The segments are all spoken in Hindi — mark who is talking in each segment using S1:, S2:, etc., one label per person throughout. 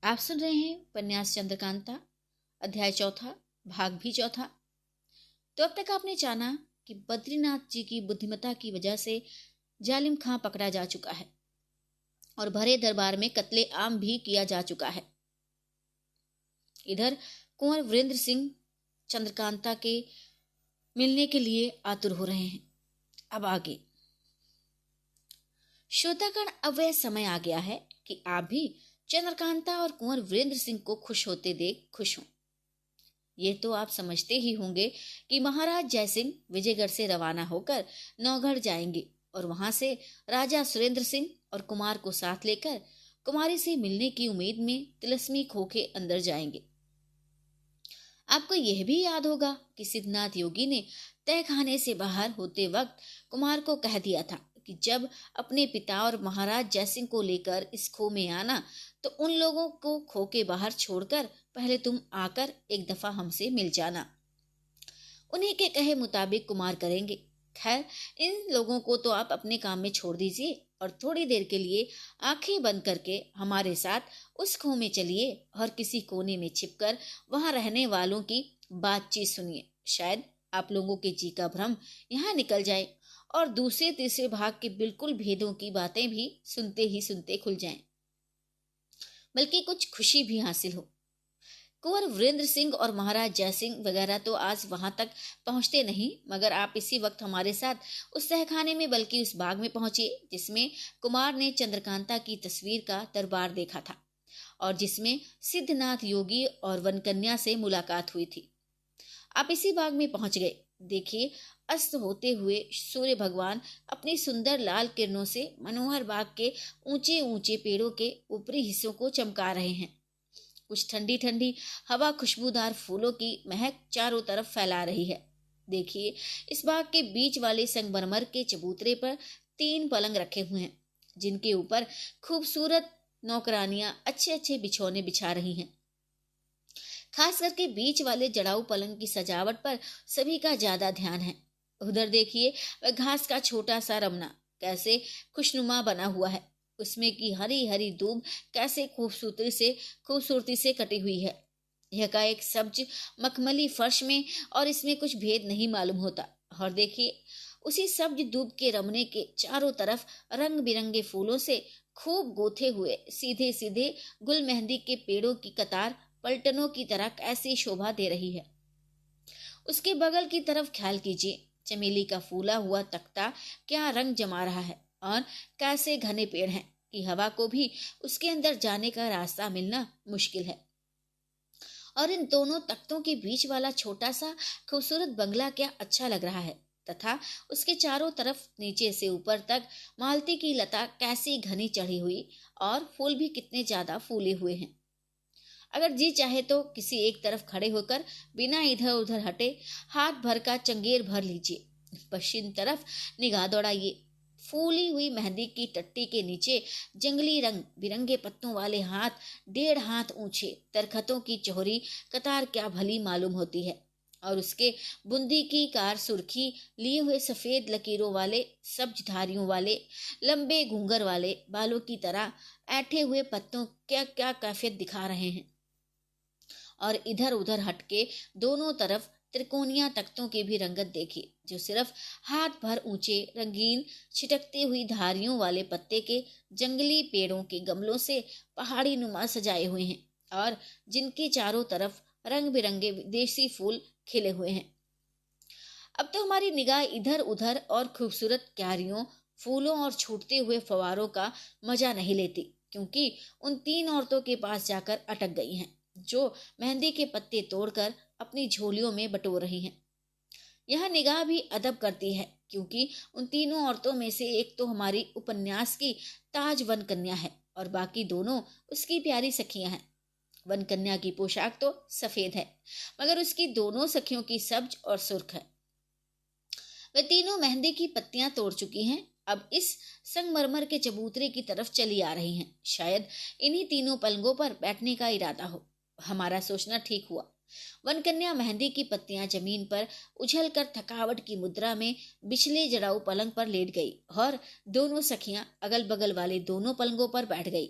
S1: आप सुन रहे हैं उपन्यास चंद्रकांता, अध्याय चौथा, भाग भी चौथा। तो अब तक आपने जाना कि बद्रीनाथ जी की बुद्धिमत्ता की वजह से जालिम खां पकड़ा जा चुका है और भरे दरबार में कत्ले आम भी किया जा चुका है। इधर कुंवर वीरेंद्र सिंह चंद्रकांता के मिलने के लिए आतुर हो रहे हैं। अब आगे श्रोतागण, अब वह समय आ गया है कि आप भी चंद्रकांता और कुंवर वीरेंद्र सिंह को खुश होते देख खुश हों। ये तो आप समझते ही होंगे कि महाराज जयसिंह विजयगढ़ से रवाना होकर नौगढ़ जाएंगे और वहां से राजा सुरेंद्र सिंह और कुमार को साथ लेकर कुमारी से मिलने की उम्मीद में तिलस्मी खो के अंदर जाएंगे। आपको यह भी याद होगा कि सिद्धनाथ योगी ने तय खाने से बाहर होते वक्त कुमार को कह दिया था कि जब अपने पिता और महाराज जयसिंह को लेकर इस खो में आना तो उन लोगों को खो के बाहर छोड़कर पहले तुम आकर एक दफा हमसे मिल जाना। उन्हीं के कहे मुताबिक कुमार करेंगे। खैर, इन लोगों को तो आप अपने काम में छोड़ दीजिए और थोड़ी देर के लिए आंखें बंद करके हमारे साथ उस खो में चलिए और किसी कोने में छिपकर वहां रहने वालों की बातचीत सुनिए। शायद आप लोगों के जी का भ्रम यहाँ निकल जाए और दूसरे तीसरे भाग के बिल्कुल भेदों की बातें भी सुनते ही सुनते खुल जाएं, बल्कि कुछ खुशी भी हासिल हो। कुंवर वीरेंद्र सिंह और महाराज जयसिंह वगैरह तो आज वहां तक पहुंचते नहीं, मगर आप इसी वक्त हमारे साथ उस तहखाने में बल्कि उस बाग में पहुंचिए जिसमें कुमार ने चंद्रकांता की तस्वीर का दरबार देखा था और जिसमें सिद्धनाथ योगी और वनकन्या से मुलाकात हुई थी। आप इसी बाग में पहुंच गए। देखिए, अस्त होते हुए सूर्य भगवान अपनी सुंदर लाल किरणों से मनोहर बाग के ऊंचे ऊंचे पेड़ों के ऊपरी हिस्सों को चमका रहे हैं। कुछ ठंडी ठंडी हवा खुशबूदार फूलों की महक चारों तरफ फैला रही है। देखिए, इस बाग के बीच वाले संगमरमर के चबूतरे पर 3 पलंग रखे हुए हैं जिनके ऊपर खूबसूरत नौकरानियां अच्छे अच्छे बिछौने बिछा रही हैं। खास करके बीच वाले जड़ाऊ पलंग की सजावट पर सभी का ज्यादा ध्यान है। उधर देखिए, वह घास का छोटा सा रमना कैसे खुशनुमा बना हुआ है। उसमें की हरी हरी दूब कैसे खूबसूरती से कटी हुई है। यह का एक सब्ज मखमली फर्श में और इसमें कुछ भेद नहीं मालूम होता। और देखिए, उसी सब्ज दूब के रमने के चारों तरफ रंग बिरंगे फूलों से खूब गोथे हुए सीधे सीधे गुल मेहंदी के पेड़ों की कतार पलटनों की तरह कैसी शोभा दे रही है। उसके बगल की तरफ ख्याल कीजिए, चमेली का फूला हुआ तख्ता क्या रंग जमा रहा है और कैसे घने पेड़ हैं कि हवा को भी उसके अंदर जाने का रास्ता मिलना मुश्किल है। और इन दोनों तख्तों के बीच वाला छोटा सा खूबसूरत बंगला क्या अच्छा लग रहा है, तथा उसके चारों तरफ नीचे से ऊपर तक मालती की लता कैसी घनी चढ़ी हुई और फूल भी कितने ज्यादा फूले हुए हैं। अगर जी चाहे तो किसी एक तरफ खड़े होकर बिना इधर उधर हटे हाथ भर का चंगेर भर लीजिए। पश्चिम तरफ निगाह दौड़ाइए। फूली हुई मेहंदी की टट्टी के नीचे जंगली रंग बिरंगे पत्तों वाले हाथ 1.5 हाथ ऊंचे दरख्तों की चौहरी कतार क्या भली मालूम होती है और उसके बुंदी की कार सुर्खी लिए हुए सफेद लकीरों वाले सब्ज धारियों वाले लंबे घूंगर वाले बालों की तरह ऐठे हुए पत्तों क्या क्या कैफियत दिखा रहे हैं। और इधर उधर हटके दोनों तरफ त्रिकोणिया तख्तों की भी रंगत देखिए जो सिर्फ हाथ भर ऊंचे रंगीन छिटकती हुई धारियों वाले पत्ते के जंगली पेड़ों के गमलों से पहाड़ी नुमा सजाए हुए हैं और जिनके चारों तरफ रंग बिरंगे विदेशी फूल खिले हुए हैं। अब तो हमारी निगाह इधर उधर और खूबसूरत क्यारियों फूलों और छूटते हुए फवारों का मजा नहीं लेती, क्योंकि उन 3 औरतों के पास जाकर अटक गई हैं जो मेहंदी के पत्ते तोड़कर अपनी झोलियों में बटोर रही हैं। यह निगाह भी अदब करती है, क्योंकि उन तीनों औरतों में से एक तो हमारी उपन्यास की ताज वन कन्या है और बाकी दोनों उसकी प्यारी सखियां हैं। वन कन्या की पोशाक तो सफेद है, मगर उसकी दोनों सखियों की सब्ज और सुर्ख है। वे तीनों मेहंदी की पत्तियां तोड़ चुकी हैं। अब इस संगमरमर के चबूतरे की तरफ चली आ रही हैं। शायद इन्हीं तीनों पलंगों पर बैठने का इरादा हो। हमारा सोचना ठीक हुआ। वनकन्या मेहंदी की पत्तियां जमीन पर उछलकर थकावट की मुद्रा में बिछले जड़ाऊ पलंग पर लेट गई और दोनों सखियां अगल बगल वाले दोनों पलंगों पर बैठ गई।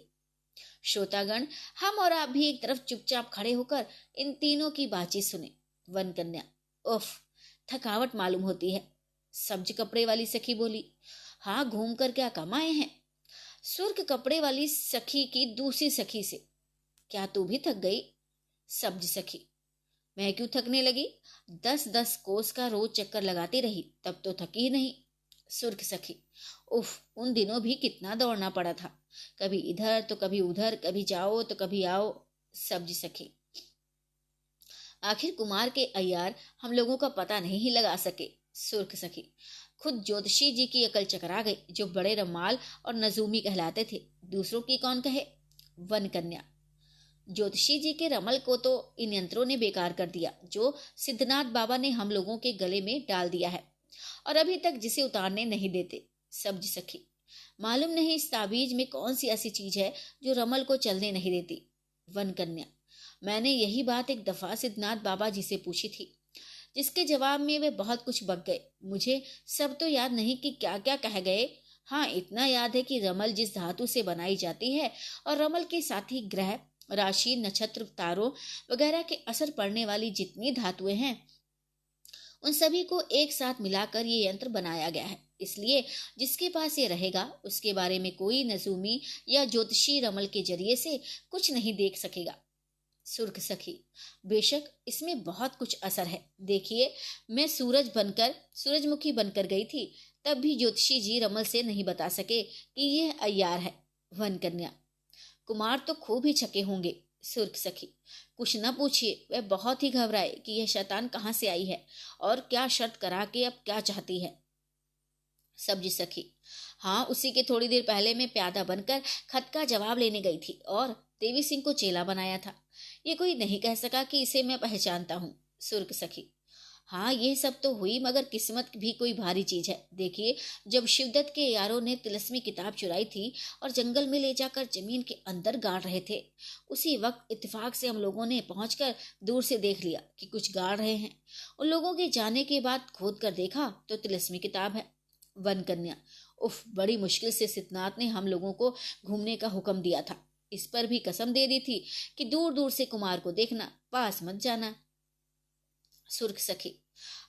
S1: श्रोतागण, हम और आप भी एक तरफ चुपचाप खड़े होकर इन तीनों की बातचीत सुने। वन कन्या: उफ, थकावट मालूम होती है। सब्ज कपड़े वाली सखी बोली: हाँ, घूम कर क्या कम आए हैं। सुर्ख कपड़े वाली सखी की दूसरी सखी से: क्या तू भी थक गई। सब्ज सखी: मैं क्यों थकने लगी, 10-10 कोस का रोज चक्कर लगाती रही, तब तो थकी ही नहीं। सुर्ख सखी: उफ, उन दिनों भी कितना दौड़ना पड़ा था, कभी इधर तो कभी उधर, कभी जाओ तो कभी आओ। सब्ज सखी: आखिर कुमार के अय्यार हम लोगों का पता नहीं लगा सके। सुर्ख सखी: खुद ज्योतिषी जी की अकल चकरा गई, जो बड़े रमाल और नजूमी कहलाते थे, दूसरों की कौन कहे। वन कन्या: ज्योतिषी जी के रमल को तो इन यंत्रों ने बेकार कर दिया, जो सिद्धनाथ बाबा ने हम लोगों के गले में डाल दिया है, और अभी तक जिसे उतारने नहीं देते। सब्ज सखी: मालूम नहीं इस ताबीज में कौन सी ऐसी चीज है जो रमल को चलने नहीं देती। वन कन्या: मैंने यही बात एक दफा सिद्धनाथ बाबा जी से पूछी थी, जिसके जवाब में वे बहुत कुछ बक गए। मुझे सब तो याद नहीं कि क्या क्या कह गए। हाँ, इतना याद है कि रमल जिस धातु से बनाई जाती है और रमल के साथ ही ग्रह, राशि, नक्षत्र, तारों वगैरह के असर पड़ने वाली जितनी धातुएं हैं, उन सभी को एक साथ मिलाकर ये यंत्र बनाया गया है। इसलिए जिसके पास ये रहेगा, उसके बारे में कोई नजूमी या ज्योतिषी रमल के जरिए से कुछ नहीं देख सकेगा। सुर्ख सखी: बेशक इसमें बहुत कुछ असर है। देखिए, मैं सूरजमुखी बनकर गई थी, तब भी ज्योतिषी जी रमल से नहीं बता सके कि यह अय्यार है। वन कन्या: कुमार तो खूब ही छके होंगे। सुर्ख सखी: कुछ न पूछिए, वह बहुत ही घबराए कि यह शैतान कहाँ से आई है और क्या शर्त करा के अब क्या चाहती है। सब्ज सखी: हाँ, उसी के थोड़ी देर पहले मैं प्यादा बनकर खत का जवाब लेने गई थी और देवी सिंह को चेला बनाया था। ये कोई नहीं कह सका कि इसे मैं पहचानता हूँ। सुर्ख सखी: हाँ, ये सब तो हुई, मगर किस्मत भी कोई भारी चीज है। देखिए, जब शिवदत्त के यारों ने तिलस्मी किताब चुराई थी और जंगल में ले जाकर जमीन के अंदर गाड़ रहे थे, उसी वक्त इत्तेफाक से हम लोगों ने पहुंचकर दूर से देख लिया कि कुछ गाड़ रहे हैं। उन लोगों के जाने के बाद खोद कर देखा तो तिलस्मी किताब है। वन कन्या: उफ, बड़ी मुश्किल से सिद्धनाथ ने हम लोगों को घूमने का हुक्म दिया था। इस पर भी कसम दे दी थी कि दूर दूर से कुमार को देखना, पास मत जाना। सुर्ख सखी: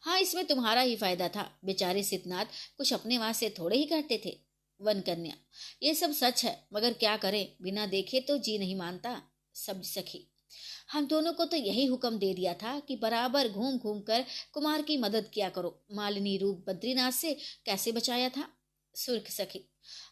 S1: हाँ, इसमें तुम्हारा ही फायदा था। बेचारे सिद्धनाथ कुछ अपने वास्ते थोड़े ही करते थे। वन कन्या: ये सब सच है, मगर क्या करें, बिना देखे तो जी नहीं मानता। सब्ज सखी: हम दोनों को तो यही हुक्म दे दिया था कि बराबर घूम घूम कर कुमार की मदद किया करो। मालिनी रूप बद्रीनाथ से कैसे बचाया था। सुर्ख सखी: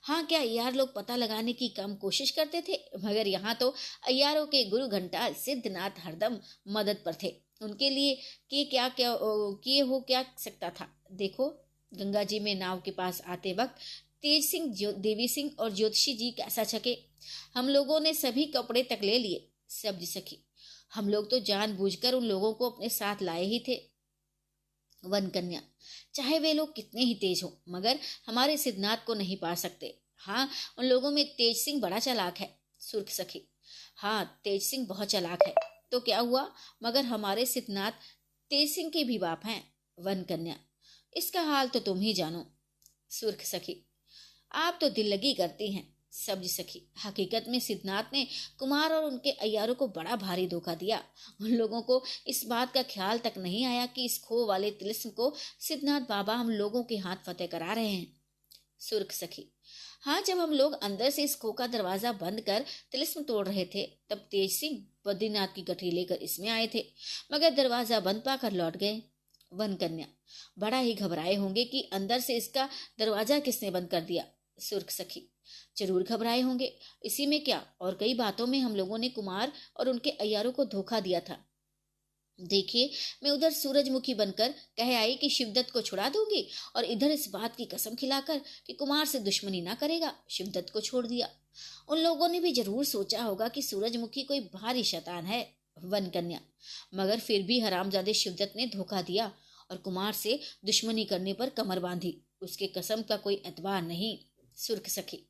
S1: हाँ, क्या अय्यार लोग पता लगाने की कम कोशिश करते थे, मगर यहाँ तो अय्यारों के गुरु घंटा सिद्धनाथ हरदम मदद पर थे। उनके लिए किए हो क्या सकता था। देखो, गंगा जी में नाव के पास आते वक्त तेज सिंह, देवी सिंह और ज्योतिषी जी कैसा छके। हम लोगों ने सभी कपड़े तक ले लिए। सब्ज सखी: हम लोग तो जानबूझकर उन लोगों को अपने साथ लाए ही थे। वन कन्या: चाहे वे लोग कितने ही तेज हो, मगर हमारे सिद्धनाथ को नहीं पा सकते। हाँ, उन लोगों में तेज सिंह बड़ा चालाक है। सुर्ख सखी: हाँ, तेज सिंह बहुत चालाक है, तो क्या हुआ, मगर हमारे सिद्धनाथ तेज सिंह के भी बाप हैं। वन कन्या: इसका हाल तो तुम ही जानो। सुर्ख सखी: आप तो दिल लगी करती हैं। सब्ज सखी: हकीकत में सिद्धनाथ ने कुमार और उनके अय्यारों को बड़ा भारी धोखा दिया। उन लोगों को इस बात का ख्याल तक नहीं आया कि इस खो वाले तिलिस्म को सिद्धनाथ बाबा हम लोगों के हाथ फतेह करा रहे हैं। सुर्ख सखी: हाँ, जब हम लोग अंदर से इस खो का दरवाजा बंद कर तिलिस्म तोड़ रहे थे, तब तेज सिंह बद्रीनाथ की गठरी लेकर इसमें आए थे, मगर दरवाजा बंद पाकर लौट गए। वन कन्या: बड़ा ही घबराए होंगे कि अंदर से इसका दरवाजा किसने बंद कर दिया। सुर्ख सखी: जरूर घबराए होंगे, इसी में क्या, और कई बातों में हम लोगों ने कुमार और उनके अय्यारों को धोखा दिया था। देखिए, मैं उधर सूरजमुखी बनकर कह आई कि शिवदत्त को छुड़ा दूंगी, और इधर इस बात की कसम खिलाकर कि कुमार से दुश्मनी ना करेगा, शिवदत्त को छोड़ दिया। उन लोगों ने भी जरूर सोचा होगा कि सूरजमुखी कोई भारी शैतान है। वन कन्या: मगर फिर भी हरामजादे शिवदत्त ने धोखा दिया और कुमार से दुश्मनी करने पर कमर बांधी। उसके कसम का कोई एतबार नहीं। सुर्ख सखी: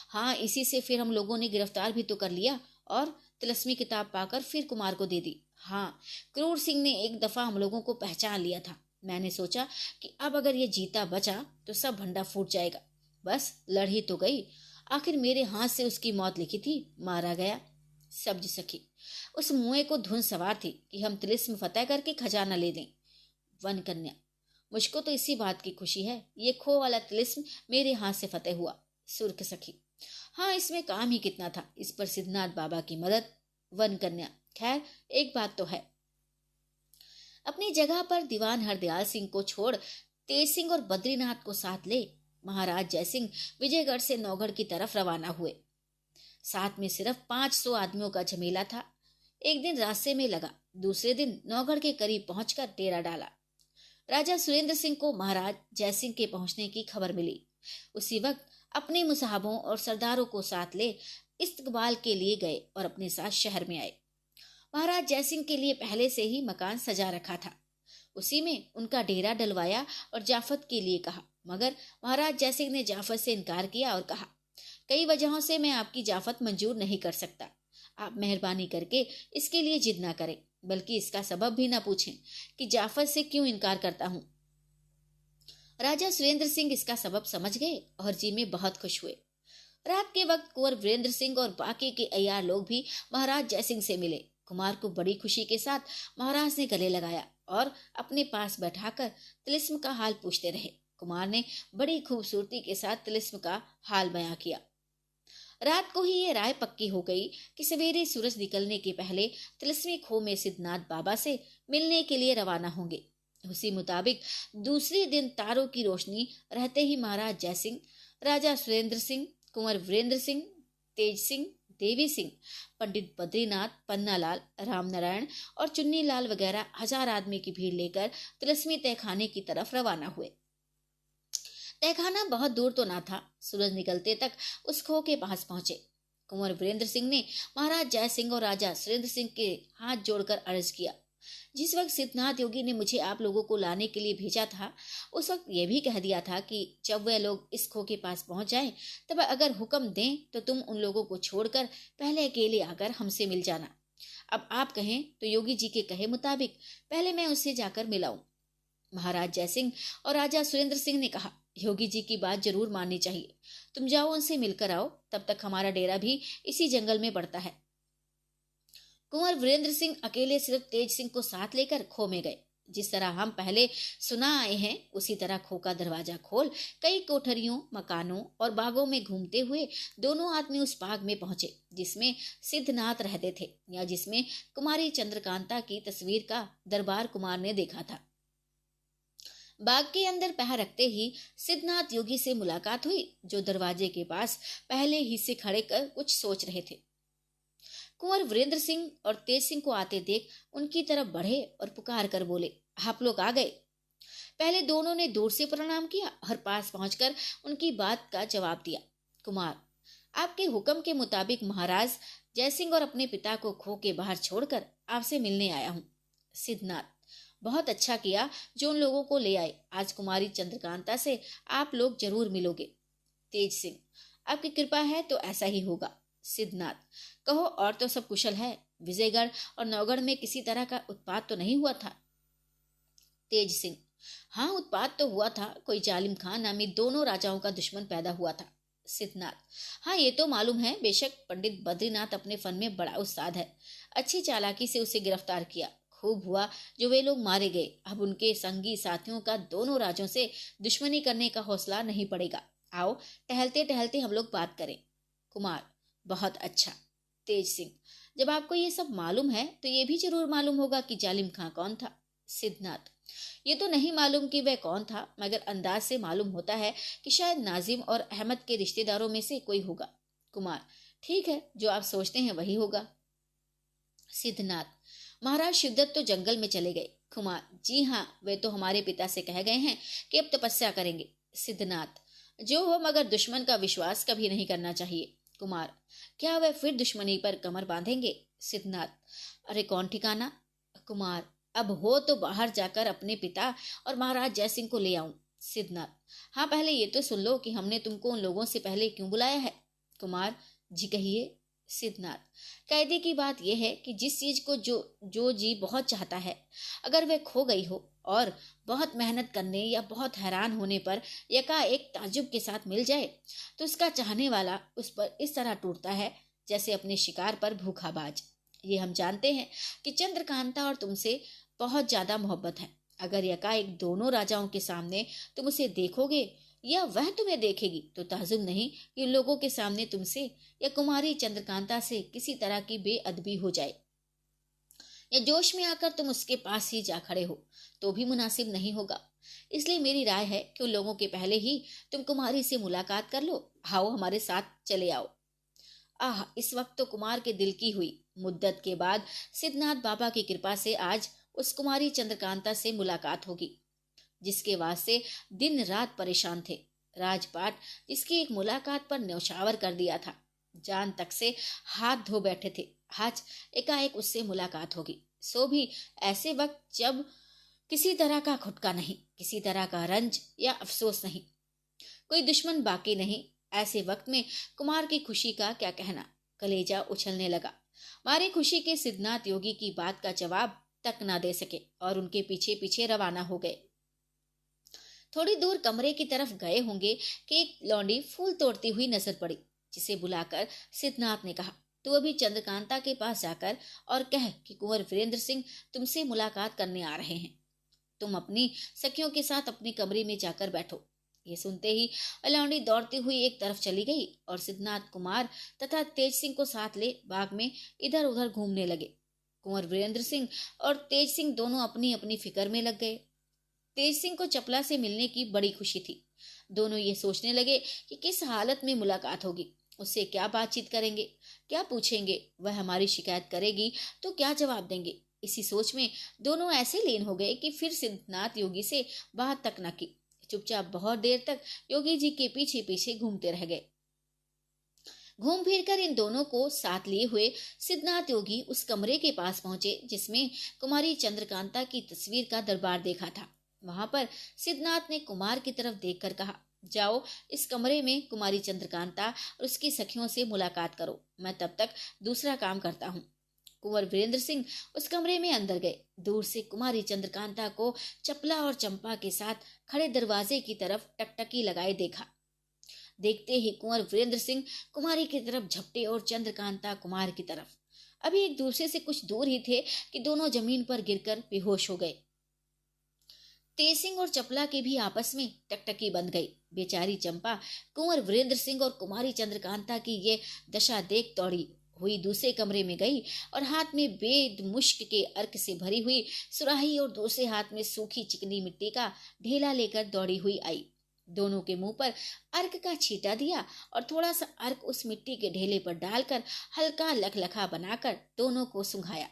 S1: हाँ, इसी से फिर हम लोगों ने गिरफ्तार भी तो कर लिया और तिलस्मी किताब पाकर फिर कुमार को दे दी। हाँ, क्रूर सिंह ने एक दफा हम लोगों को पहचान लिया था। मैंने सोचा कि अब अगर ये जीता बचा तो सब भंडा फूट जाएगा। बस लड़ ही तो गई, आखिर मेरे हाथ से उसकी मौत लिखी थी, मारा गया। सब्ज सखी, उस मुए को धुन सवार थी कि हम तिलिस्म फतेह करके खजाना ले दें। वन कन्या, मुझको तो इसी बात की खुशी है, ये खो वाला तिलिस्म मेरे हाथ से फतेह हुआ। सुर्ख सखी, हाँ इसमें काम ही कितना था, इस पर सिद्धनाथ बाबा की मदद। वन कन्या, खैर एक बात तो है, अपनी जगह पर दीवान हरदयाल सिंह को छोड़ तेज सिंह और बद्रीनाथ को साथ ले महाराज जयसिंह विजयगढ़ से नौगढ़ की तरफ रवाना हुए। साथ में सिर्फ 500 आदमियों का झमेला था। एक दिन रास्ते में लगा, दूसरे दिन नौगढ़ के करीब पहुंचकर डेरा डाला। राजा सुरेंद्र सिंह को महाराज जयसिंह के पहुंचने की खबर मिली। उसी वक्त अपने मुसाहबों और सरदारों को साथ ले इस्तकबाल के लिए गए और अपने साथ शहर में आए। महाराज जयसिंह के लिए पहले से ही मकान सजा रखा था, उसी में उनका डेरा डलवाया और जाफत के लिए कहा, मगर महाराज जयसिंह ने जाफत से इनकार किया और कहा, कई वजहों से मैं आपकी जाफत मंजूर नहीं कर सकता। आप मेहरबानी करके इसके लिए जिद ना करें, बल्कि इसका सबब भी ना पूछें कि जाफत से क्यों इनकार करता हूँ। राजा सुरेंद्र सिंह इसका सबब समझ गए और जी में बहुत खुश हुए। रात के वक्त कुंवर वीरेंद्र सिंह और बाकी के अय्यार लोग भी महाराज जयसिंह से मिले। कुमार को बड़ी खुशी के साथ महाराज ने गले लगाया और अपने पास बैठाकर तिलिस्म का हाल पूछते रहे। कुमार ने बड़ी खूबसूरती के साथ तिलिस्म का हाल बयां किया। रात को ही ये राय पक्की हो गई कि सवेरे सूरज निकलने के पहले तिलिस्मी खो में सिद्धनाथ बाबा से मिलने के लिए रवाना होंगे। उसी मुताबिक दूसरे दिन तारों की रोशनी रहते ही महाराज जयसिंह, राजा सुरेंद्र सिंह, कुंवर वीरेंद्र सिंह, तेज सिंह, देवी सिंह, पंडित बद्रीनाथ, पन्नालाल, रामनारायण और चुन्नी लाल वगैरह 1000 आदमी की भीड़ लेकर तिलिस्मी तहखाने की तरफ रवाना हुए। तहखाना बहुत दूर तो ना था। सूरज निकलते तक उस खो के पास पहुंचे। कुंवर वीरेंद्र सिंह ने महाराज जय सिंह और राजा सुरेंद्र सिंह के हाथ जोड़कर अर्ज किया, जिस वक्त सिद्धनाथ योगी ने मुझे आप लोगों को लाने के लिए भेजा था, उस वक्त यह भी कह दिया था कि जब वे लोग इस खो के पास पहुंच जाएं, तब अगर हुक्म दें तो तुम उन लोगों को छोड़कर पहले अकेले आकर हमसे मिल जाना। अब आप कहें तो योगी जी के कहे मुताबिक पहले मैं उससे जाकर मिलाऊं। महाराज जयसिंह और राजा सुरेंद्र सिंह ने कहा, योगी जी की बात जरूर माननी चाहिए, तुम जाओ उनसे मिलकर आओ, तब तक हमारा डेरा भी इसी जंगल में पड़ता है। कुंवर वीरेंद्र सिंह अकेले सिर्फ तेज सिंह को साथ लेकर खो में गए। जिस तरह हम पहले सुना आए हैं, उसी तरह खो का दरवाजा खोल कई कोठरियों, मकानों और बागों में घूमते हुए दोनों आदमी उस बाग में पहुंचे जिसमें सिद्धनाथ रहते थे, या जिसमें कुमारी चंद्रकांता की तस्वीर का दरबार कुमार ने देखा था। बाग के अंदर पैर रखते ही सिद्धनाथ योगी से मुलाकात हुई, जो दरवाजे के पास पहले ही से खड़े कर कुछ सोच रहे थे। कुंवर वीरेंद्र सिंह और तेज सिंह को आते देख उनकी तरफ बढ़े और पुकार कर बोले, आप लोग आ गए। पहले दोनों ने दूर से प्रणाम किया और पास पहुंचकर उनकी बात का जवाब दिया। कुमार, आपके हुक्म के मुताबिक महाराज जयसिंह और अपने पिता को खो के बाहर छोड़कर आपसे मिलने आया हूँ। सिद्धनाथ, बहुत अच्छा किया जो उन लोगों को ले आए। आज कुमारी चंद्रकांता से आप लोग जरूर मिलोगे। तेज सिंह, आपकी कृपा है तो ऐसा ही होगा। सिद्धनाथ, कहो और तो सब कुशल है? विजयगढ़ और नौगढ़ में किसी तरह का उत्पात तो नहीं हुआ था? तेज सिंह, हाँ उत्पात तो हुआ था, कोई जालिम खान नामी दोनों राजाओं का दुश्मन पैदा हुआ था। सिद्धनाथ, हाँ ये तो मालूम है, बेशक पंडित बद्रीनाथ अपने फन में बड़ा उस्ताद है, अच्छी चालाकी से उसे गिरफ्तार किया। खूब हुआ जो वे लोग मारे गए। अब उनके संगी साथियों का दोनों राज्यों से दुश्मनी करने का हौसला नहीं पड़ेगा। आओ टहलते टहलते हम लोग बात करें। कुमार, बहुत अच्छा। तेज सिंह, जब आपको ये सब मालूम है तो ये भी जरूर मालूम होगा कि जालिम खां कौन था। सिद्धनाथ, ये तो नहीं मालूम कि वह कौन था, मगर अंदाज से मालूम होता है कि शायद नाजिम और अहमद के रिश्तेदारों में से कोई होगा। कुमार, ठीक है, जो आप सोचते हैं वही होगा। सिद्धनाथ, महाराज शिवदत्त तो जंगल में चले गए। कुमार, जी हाँ, वे तो हमारे पिता से कह गए हैं कि अब तपस्या करेंगे। सिद्धनाथ, जो हो, मगर दुश्मन का विश्वास कभी नहीं करना चाहिए। कुमार, क्या वे फिर दुश्मनी पर कमर बांधेंगे? सिद्धनाथ, अरे कौन ठिकाना। कुमार, अब हो तो बाहर जाकर अपने पिता और महाराज जयसिंह को ले आऊं। सिद्धनाथ, हाँ पहले ये तो सुन लो कि हमने तुमको उन लोगों से पहले क्यों बुलाया है। कुमार, जी कहिए। सिद्धनाथ, कायदे की बात यह है कि जिस चीज को जो जी बहुत चाहता है, अगर वह खो गई हो और बहुत मेहनत करने या बहुत हैरान होने पर एकाएक ताज्जुब के साथ मिल जाए तो उसका चाहने वाला उस पर इस तरह टूटता है जैसे अपने शिकार पर भूखा बाज। ये हम जानते हैं कि चंद्रकांता और तुमसे बहुत ज्यादा मोहब्बत है। अगर एकाएक दोनों राजाओं के सामने तुम उसे देखोगे या वह तुम्हें देखेगी तो ताजुब नहीं कि लोगों के सामने तुमसे या कुमारी चंद्रकांता से किसी तरह की बेअदबी हो जाए या जोश में आकर तुम उसके पास ही जा खड़े हो तो भी मुनासिब नहीं होगा। इसलिए मेरी राय है कि उन लोगों के पहले ही तुम कुमारी से मुलाकात कर लो। आओ हमारे साथ चले आओ। आह, इस वक्त तो कुमार के दिल की हुई। मुद्दत के बाद सिद्धनाथ बाबा की कृपा से आज उस कुमारी चंद्रकांता से मुलाकात होगी जिसके वास्ते दिन रात परेशान थे। राजपाट जिसकी एक मुलाकात पर न्यौछावर कर दिया था, जान तक से हाथ धो बैठे थे, आज एकाएक उससे मुलाकात होगी, सो भी ऐसे वक्त जब किसी तरह का खुटका नहीं, किसी तरह का रंज या अफसोस नहीं, कोई दुश्मन बाकी नहीं। ऐसे वक्त में कुमार की खुशी का क्या कहना। कलेजा उछलने लगा। मारे खुशी के सिद्धनाथ योगी की बात का जवाब तक ना दे सके और उनके पीछे पीछे रवाना हो गए। थोड़ी दूर कमरे की तरफ गए होंगे कि एक लौंडी फूल तोड़ती हुई नजर पड़ी, जिसे बुलाकर सिद्धनाथ ने कहा, तू अभी चंद्रकांता के पास जाकर और कह कि कुंवर वीरेंद्र सिंह तुमसे मुलाकात करने आ रहे हैं। तुम अपनी सखियों के साथ अपने कमरे में जाकर बैठो। ये सुनते ही लौंडी दौड़ती हुई एक तरफ चली गई और सिद्धनाथ कुमार तथा तेज सिंह को साथ ले बाग में इधर उधर घूमने लगे। कुंवर वीरेंद्र सिंह और तेज सिंह दोनों अपनी अपनी फिक्र में लग गए। तेज सिंह को चपला से मिलने की बड़ी खुशी थी। दोनों ये सोचने लगे कि किस हालत में मुलाकात होगी, उससे क्या बातचीत करेंगे, क्या पूछेंगे, वह हमारी शिकायत करेगी तो क्या जवाब देंगे। इसी सोच में दोनों ऐसे लीन हो गए कि फिर सिद्धनाथ योगी से बात तक न की। चुपचाप बहुत देर तक योगी जी के पीछे पीछे घूमते रह गए। घूम फिर कर इन दोनों को साथ लिए हुए सिद्धनाथ योगी उस कमरे के पास पहुंचे जिसमें कुमारी चंद्रकांता की तस्वीर का दरबार देखा था। वहां पर सिद्धनाथ ने कुमार की तरफ देखकर कहा, जाओ इस कमरे में कुमारी चंद्रकांता और उसकी सखियों से मुलाकात करो, मैं तब तक दूसरा काम करता हूँ। कुंवर वीरेंद्र सिंह उस कमरे में अंदर गए। दूर से कुमारी चंद्रकांता को चपला और चंपा के साथ खड़े दरवाजे की तरफ टकटकी लगाए देखा। देखते ही कुंवर वीरेंद्र सिंह कुमारी की तरफ झपटे और चंद्रकांता कुमार की तरफ। अभी एक दूसरे से कुछ दूर ही थे कि दोनों जमीन पर गिरकर बेहोश हो गए। तेज सिंह और चपला की भी आपस में टकटकी बंध गई। बेचारी चंपा कुंवर वीरेंद्र सिंह और कुमारी चंद्रकांता की ये दशा देख दौड़ी हुई दूसरे कमरे में गई और हाथ में बेद मुश्क के अर्क से भरी हुई सुराही और दूसरे हाथ में सूखी चिकनी मिट्टी का ढेला लेकर दौड़ी हुई आई। दोनों के मुंह पर अर्क का छींटा दिया और थोड़ा सा अर्क उस मिट्टी के ढेले पर डालकर हल्का लखलखा बनाकर दोनों को सुंघाया।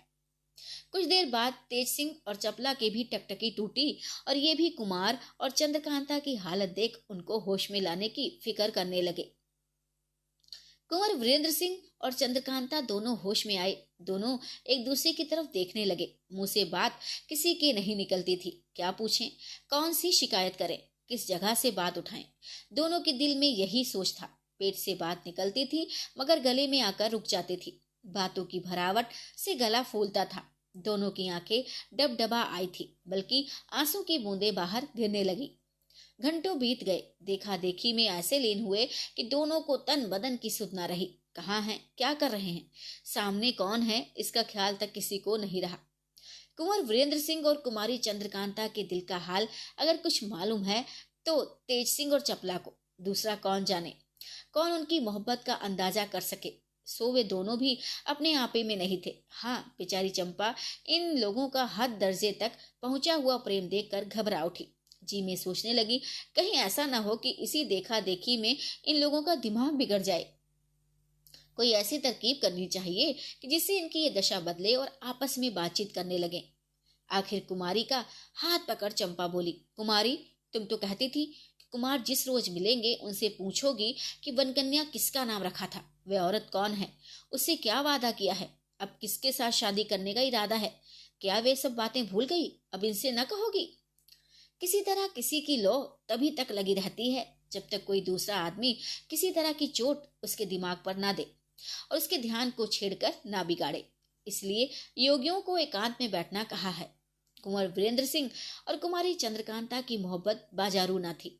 S1: कुछ देर बाद तेज सिंह और चपला की भी टकटकी टूटी और ये भी कुमार और चंद्रकांता की हालत देख उनको होश में लाने की फिक्र करने लगे। कुंवर वीरेंद्र सिंह और चंद्रकांता दोनों होश में आए। दोनों एक दूसरे की तरफ देखने लगे। मुंह से बात किसी की नहीं निकलती थी। क्या पूछें, कौन सी शिकायत करें, किस जगह से बात उठाएं। दोनों के दिल में यही सोच था। पेट से बात निकलती थी मगर गले में आकर रुक जाती थी। बातों की भरावट से गला फूलता था। दोनों की आंखें डबडबा आई थी, बल्कि आंसू की बूंदें बाहर गिरने लगी। घंटों बीत गए। देखा देखी में ऐसे लीन हुए कि दोनों को तन बदन की सुध न रही। कहाँ हैं, क्या कर रहे हैं, सामने कौन है, इसका ख्याल तक किसी को नहीं रहा। कुंवर वीरेंद्र सिंह और कुमारी चंद्रकांता के दिल का हाल अगर कुछ मालूम है तो तेज सिंह और चपला को, दूसरा कौन जाने। कौन उनकी मोहब्बत का अंदाजा कर सके। सो वे दोनों भी अपने आपे में नहीं थे। हाँ, बेचारी चंपा इन लोगों का हद दर्जे तक पहुंचा हुआ प्रेम देखकर घबरा उठी। जी में सोचने लगी, कहीं ऐसा न हो कि इसी देखा देखी में इन लोगों का दिमाग बिगड़ जाए। कोई ऐसी तरकीब करनी चाहिए कि जिससे इनकी ये दशा बदले और आपस में बातचीत करने लगे। आखिर कुमारी का हाथ पकड़ चंपा बोली, कुमारी, तुम तो कहती थी कि कुमार जिस रोज मिलेंगे उनसे पूछोगी कि वनकन्या किसका नाम रखा था, वह औरत कौन है, उससे क्या वादा किया है, अब किसके साथ शादी करने का इरादा है। क्या वे सब बातें भूल गई, अब इनसे न कहोगी। किसी तरह किसी की लो तभी तक लगी रहती है जब तक कोई दूसरा आदमी किसी तरह की चोट उसके दिमाग पर ना दे और उसके ध्यान को छेड़कर ना बिगाड़े। इसलिए योगियों को एकांत में बैठना कहा है। कुंवर वीरेंद्र सिंह और कुमारी चंद्रकांता की मोहब्बत बाजारू न थी।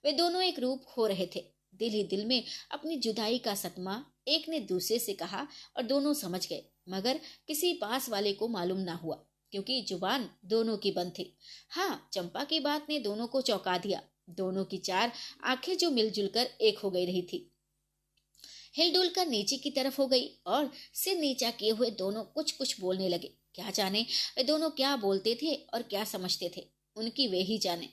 S1: वे दोनों एक रूप हो रहे थे। दिल ही दिल में अपनी जुदाई का सतमा एक ने दूसरे से कहा और दोनों समझ गए, मगर किसी पास वाले को मालूम ना हुआ, क्योंकि जुबान दोनों की बंद थी। हाँ, चंपा की बात ने दोनों को चौंका दिया। दोनों की चार आंखें जो मिलजुल कर एक हो गई रही थी, हिलडुल कर नीचे की तरफ हो गई और सिर नीचा किए हुए दोनों कुछ कुछ बोलने लगे। क्या जाने वे दोनों क्या बोलते थे और क्या समझते थे, उनकी वे ही जाने।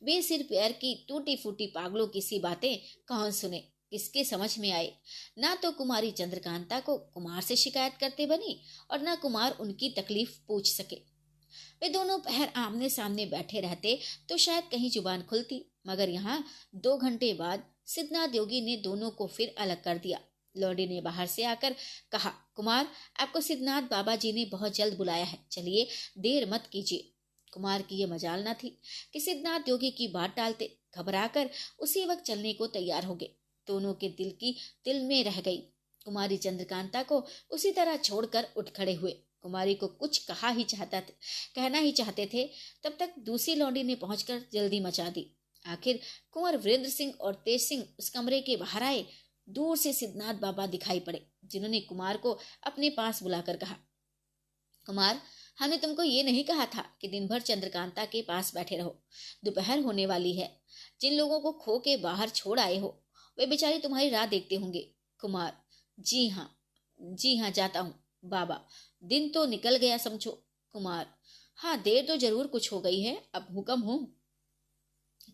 S1: वे सिर पैर की टूटी फूटी पागलों की सी बातें कौन सुने, किसके समझ में आए। ना तो कुमारी चंद्रकांता को कुमार से शिकायत करते बनी और ना कुमार उनकी तकलीफ पूछ सके। वे दोनों पहर आमने सामने बैठे रहते तो शायद कहीं जुबान खुलती, मगर यहाँ 2 घंटे बाद सिद्धनाथ योगी ने दोनों को फिर अलग कर दिया। लौंडी ने बाहर से आकर कहा, कुमार, आपको सिद्धनाथ बाबा जी ने बहुत जल्द बुलाया है, चलिए देर मत कीजिए। कुमार की ये मजाल न थी कि सिद्धनाथ योगी की बात टालते। घबराकर उसी वक्त चलने को तैयार हो गए। दोनों के दिल की दिल में रह गई। कुमारी चंद्रकांता को उसी तरह छोड़कर उठ खड़े हुए। कुमारी को कुछ कहना ही चाहते थे, तब तक दूसरी लौंडी ने पहुंचकर जल्दी मचा दी। आखिर कुंवर वीरेंद्र सिंह और तेज सिंह उस कमरे के बाहर आए। दूर से सिद्धनाथ बाबा दिखाई पड़े, जिन्होंने कुमार को अपने पास बुलाकर कहा, कुमार, हमने तुमको ये नहीं कहा था कि दिन भर चंद्रकांता के पास बैठे रहो। दोपहर होने वाली है। जिन लोगों को खो के बाहर छोड़ आए हो, वे बेचारे तुम्हारी राह देखते होंगे। कुमार, जी हाँ, जाता हूँ बाबा, दिन तो निकल गया समझो। कुमार, हाँ, देर तो जरूर कुछ हो गई है, अब हुक्म हो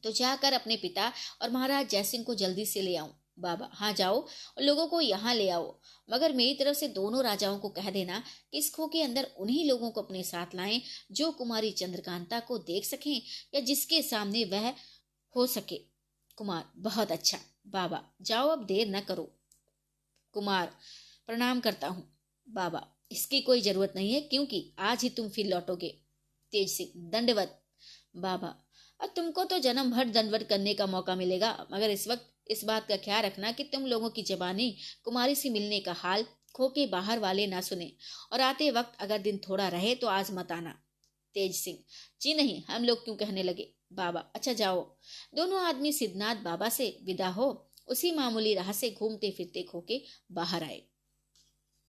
S1: तो जाकर अपने पिता और महाराज जयसिंह को जल्दी से ले आऊं। बाबा, हाँ जाओ और लोगों को यहाँ ले आओ, मगर मेरी तरफ से दोनों राजाओं को कह देना कि इस खो के अंदर उन्हीं लोगों को अपने साथ लाएं जो कुमारी चंद्रकांता को देख सकें या जिसके सामने वह हो सके। कुमार, बहुत अच्छा बाबा, जाओ अब देर न करो। कुमार, प्रणाम करता हूँ बाबा, इसकी कोई जरूरत नहीं है, क्योंकि आज ही तुम फिर लौटोगे। तेज सिंह, दंडवत बाबा, और तुमको तो जन्म भर दंडवत करने का मौका मिलेगा, मगर इस वक्त इस बात का ख्याल रखना कि तुम लोगों की जबानी कुमारी से मिलने का हाल खो के बाहर वाले ना सुने, और आते वक्त अगर दिन थोड़ा रहे तो आज मत आना। तेज सिंह, जी नहीं, हम लोग क्यों कहने लगे बाबा, अच्छा जाओ। दोनों आदमी सिद्धनाथ बाबा से विदा हो उसी मामूली राह से घूमते फिरते खो के बाहर आए।